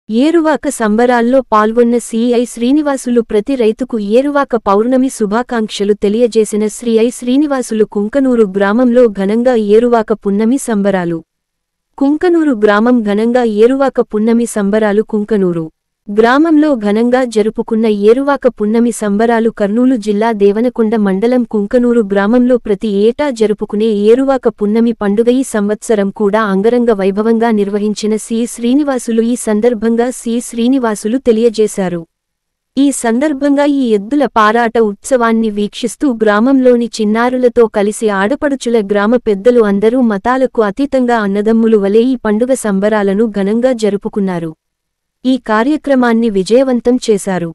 ఏరువాక సంబరాల్లో పాల్గొన్న సిఐ శ్రీనివాసులు ప్రతి రైతుకు ఏరువాక పౌర్ణమి శుభాకాంక్షలు తెలియజేసిన శ్రీఐ శ్రీనివాసులు కుంకనూరు గ్రామంలో ఘనంగా ఏరువాక పున్నమి సంబరాలు. కుంకనూరు గ్రామం ఘనంగా ఏరువాక పున్నమి సంబరాలు. కుంకనూరు గ్రామంలో ఘనంగా జరుపుకున్న ఏరువాక పున్నమి సంబరాలు కర్నూలు జిల్లా దేవనకొండ మండలం కుంకనూరు గ్రామంలో ప్రతి ఏటా జరుపుకునే ఏరువాక పున్నమి పండుగ ఈ సంవత్సరం కూడా అంగరంగ వైభవంగా నిర్వహించిన సి శ్రీనివాసులు ఈ సందర్భంగా సి శ్రీనివాసులు తెలియజేశారు. ఈ సందర్భంగా ఈ ఎద్దుల పారాట ఉత్సవాన్ని వీక్షిస్తూ గ్రామంలోని చిన్నారులతో కలిసి ఆడపడుచుల గ్రామ పెద్దలు అందరూ మతాలకు అతీతంగా అన్నదమ్ములు వలె ఈ పండుగ సంబరాలను ఘనంగా జరుపుకున్నారు. ఈ కార్యక్రమాన్ని విజయవంతం చేశారు.